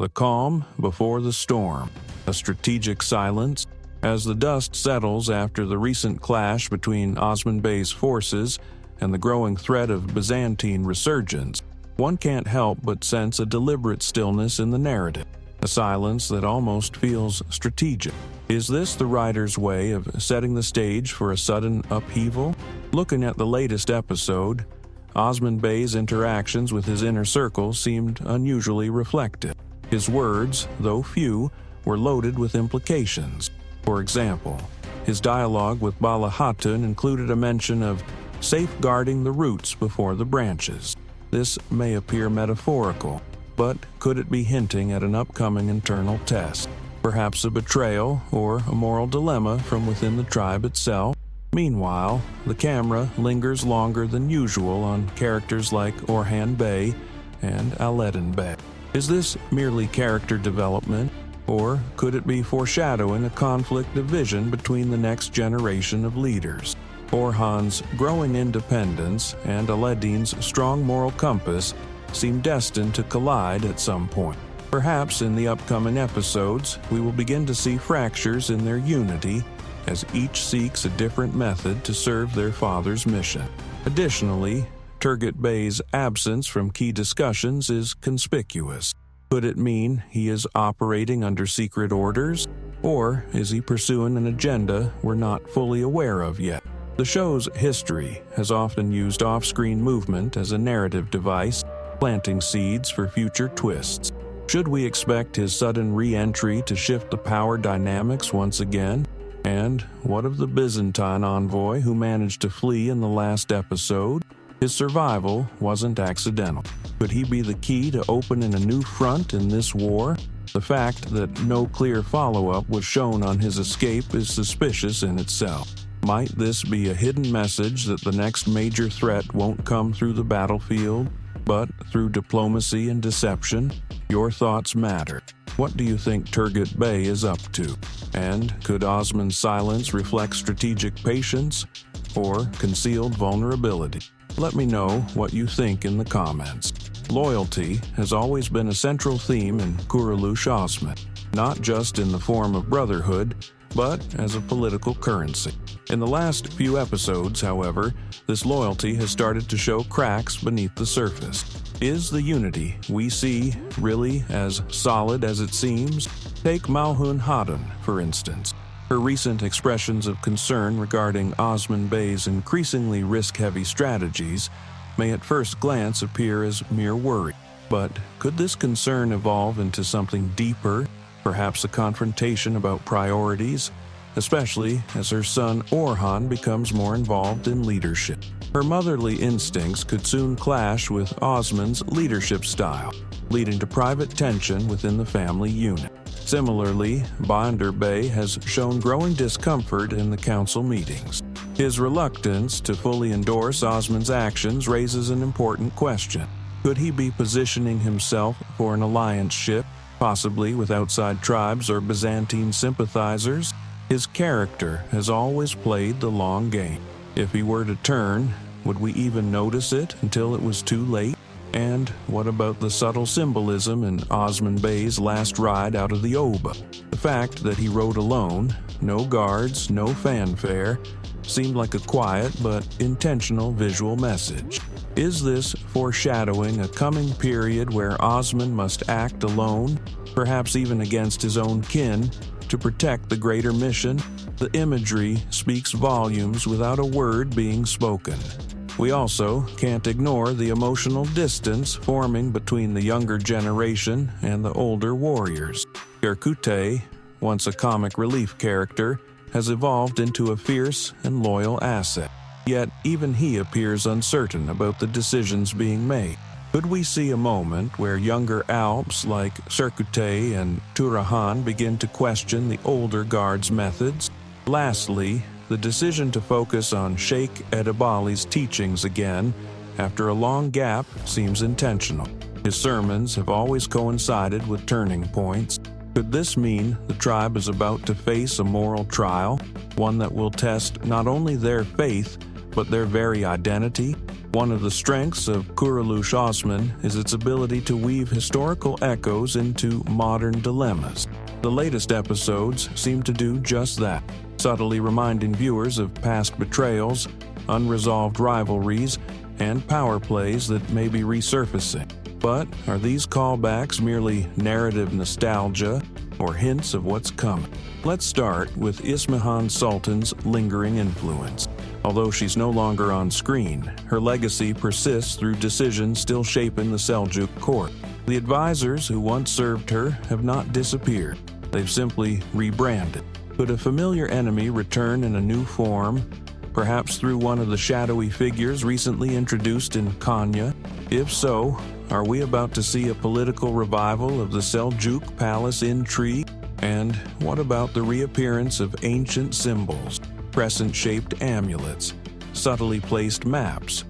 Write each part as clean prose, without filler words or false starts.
The calm before the storm, a strategic silence. As the dust settles after the recent clash between Osman Bey's forces and the growing threat of Byzantine resurgence, one can't help but sense a deliberate stillness in the narrative, a silence that almost feels strategic. Is this the writer's way of setting the stage for a sudden upheaval? Looking at the latest episode, Osman Bey's interactions with his inner circle seemed unusually reflective. His words, though few, were loaded with implications. For example, his dialogue with Bala Hatun included a mention of safeguarding the roots before the branches. This may appear metaphorical, but could it be hinting at an upcoming internal test? Perhaps a betrayal or a moral dilemma from within the tribe itself? Meanwhile, the camera lingers longer than usual on characters like Orhan Bey and Aladdin Bay. Is this merely character development, or could it be foreshadowing a conflict of vision between the next generation of leaders? Orhan's growing independence and Aladdin's strong moral compass seem destined to collide at some point. Perhaps in the upcoming episodes, we will begin to see fractures in their unity as each seeks a different method to serve their father's mission. Additionally, Turgut Bey's absence from key discussions is conspicuous. Could it mean he is operating under secret orders, or is he pursuing an agenda we're not fully aware of yet? The show's history has often used off-screen movement as a narrative device, planting seeds for future twists. Should we expect his sudden re-entry to shift the power dynamics once again? And what of the Byzantine envoy who managed to flee in the last episode? His survival wasn't accidental. Could he be the key to opening a new front in this war? The fact that no clear follow-up was shown on his escape is suspicious in itself. Might this be a hidden message that the next major threat won't come through the battlefield, but through diplomacy and deception? Your thoughts matter. What do you think Turgut Bey is up to? And could Osman's silence reflect strategic patience or concealed vulnerability? Let me know what you think in the comments. Loyalty has always been a central theme in Kuruluş Osman, not just in the form of brotherhood, but as a political currency. In the last few episodes, however, this loyalty has started to show cracks beneath the surface. Is the unity we see really as solid as it seems? Take Malhun Hatun, for instance. Her recent expressions of concern regarding Osman Bey's increasingly risk-heavy strategies may at first glance appear as mere worry. But could this concern evolve into something deeper, perhaps a confrontation about priorities, especially as her son Orhan becomes more involved in leadership? Her motherly instincts could soon clash with Osman's leadership style, leading to private tension within the family unit. Similarly, Byzantine Bey has shown growing discomfort in the council meetings. His reluctance to fully endorse Osman's actions raises an important question. Could he be positioning himself for an alliance-ship, possibly with outside tribes or Byzantine sympathizers? His character has always played the long game. If he were to turn, would we even notice it until it was too late? And what about the subtle symbolism in Osman Bey's last ride out of the Oba? The fact that he rode alone, no guards, no fanfare, seemed like a quiet but intentional visual message. Is this foreshadowing a coming period where Osman must act alone, perhaps even against his own kin, to protect the greater mission? The imagery speaks volumes without a word being spoken. We also can't ignore the emotional distance forming between the younger generation and the older warriors. Gerut, once a comic relief character, has evolved into a fierce and loyal asset. Yet even he appears uncertain about the decisions being made. Could we see a moment where younger Alps like Gerut and Turahan begin to question the older guard's methods? Lastly, the decision to focus on Sheikh Edali's teachings again after a long gap seems intentional. His sermons have always coincided with turning points. Could this mean the tribe is about to face a moral trial, one that will test not only their faith, but their very identity? One of the strengths of Kuruluş Osman is its ability to weave historical echoes into modern dilemmas. The latest episodes seem to do just that, subtly reminding viewers of past betrayals, unresolved rivalries, and power plays that may be resurfacing. But are these callbacks merely narrative nostalgia or hints of what's coming? Let's start with Isfahan Sultan's lingering influence. Although she's no longer on screen, her legacy persists through decisions still shaping the Seljuk court. The advisors who once served her have not disappeared. They've simply rebranded. Could a familiar enemy return in a new form, perhaps through one of the shadowy figures recently introduced in Konya? If so, are we about to see a political revival of the Seljuk palace intrigue? And what about the reappearance of ancient symbols, crescent-shaped amulets, subtly placed maps,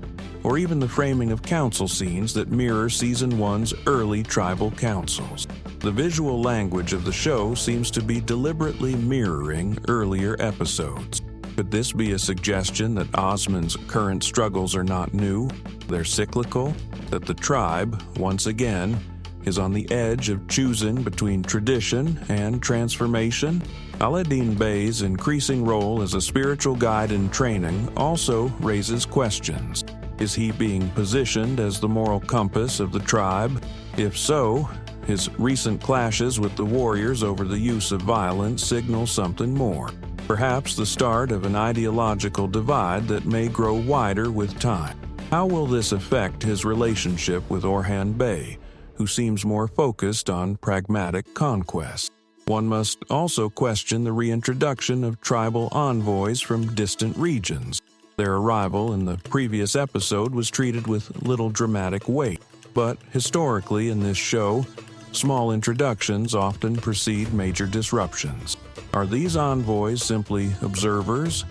or even the framing of council scenes that mirror Season 1's early tribal councils? The visual language of the show seems to be deliberately mirroring earlier episodes. Could this be a suggestion that Osman's current struggles are not new, they're cyclical, that the tribe, once again, is on the edge of choosing between tradition and transformation? Aladdin Bay's increasing role as a spiritual guide in training also raises questions. Is he being positioned as the moral compass of the tribe? If so, his recent clashes with the warriors over the use of violence signal something more. Perhaps the start of an ideological divide that may grow wider with time. How will this affect his relationship with Orhan Bey, who seems more focused on pragmatic conquest? One must also question the reintroduction of tribal envoys from distant regions. Their arrival in the previous episode was treated with little dramatic weight, but historically in this show, small introductions often precede major disruptions. Are these envoys simply observers,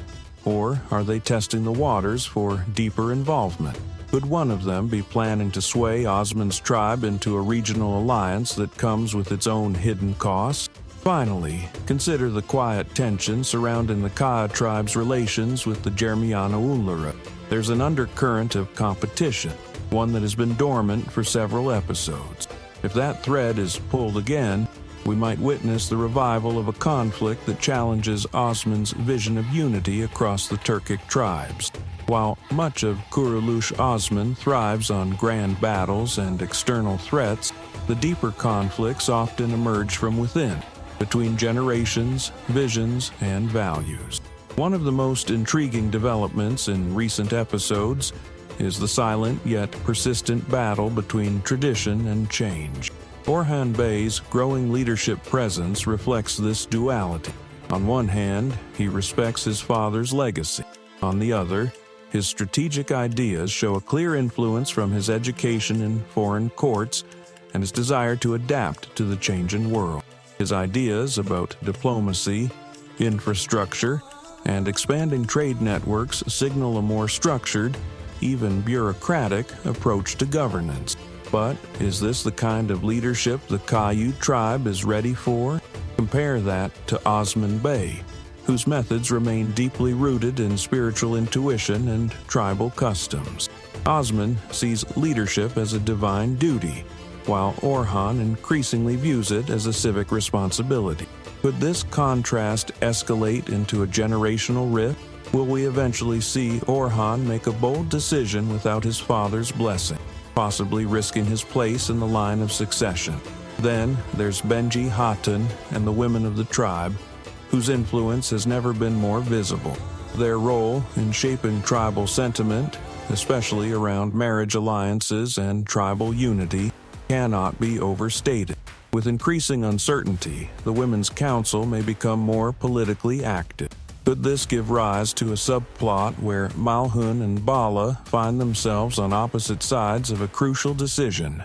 or are they testing the waters for deeper involvement? Could one of them be planning to sway Osman's tribe into a regional alliance that comes with its own hidden costs? Finally, consider the quiet tension surrounding the Kaya tribe's relations with the Germiana Ullara. There's an undercurrent of competition, one that has been dormant for several episodes. If that thread is pulled again, we might witness the revival of a conflict that challenges Osman's vision of unity across the Turkic tribes. While much of Kuruluş Osman thrives on grand battles and external threats, the deeper conflicts often emerge from within, between generations, visions, and values. One of the most intriguing developments in recent episodes is the silent yet persistent battle between tradition and change. Orhan Bey's growing leadership presence reflects this duality. On one hand, he respects his father's legacy. On the other, his strategic ideas show a clear influence from his education in foreign courts and his desire to adapt to the changing world. His ideas about diplomacy, infrastructure, and expanding trade networks signal a more structured, even bureaucratic, approach to governance. But is this the kind of leadership the Kaya tribe is ready for? Compare that to Osman Bey, whose methods remain deeply rooted in spiritual intuition and tribal customs. Osman sees leadership as a divine duty, while Orhan increasingly views it as a civic responsibility. Could this contrast escalate into a generational rift? Will we eventually see Orhan make a bold decision without his father's blessing, possibly risking his place in the line of succession? Then there's Benji Hatun and the women of the tribe, whose influence has never been more visible. Their role in shaping tribal sentiment, especially around marriage alliances and tribal unity, cannot be overstated. With increasing uncertainty, the Women's Council may become more politically active. Could this give rise to a subplot where Malhun and Bala find themselves on opposite sides of a crucial decision,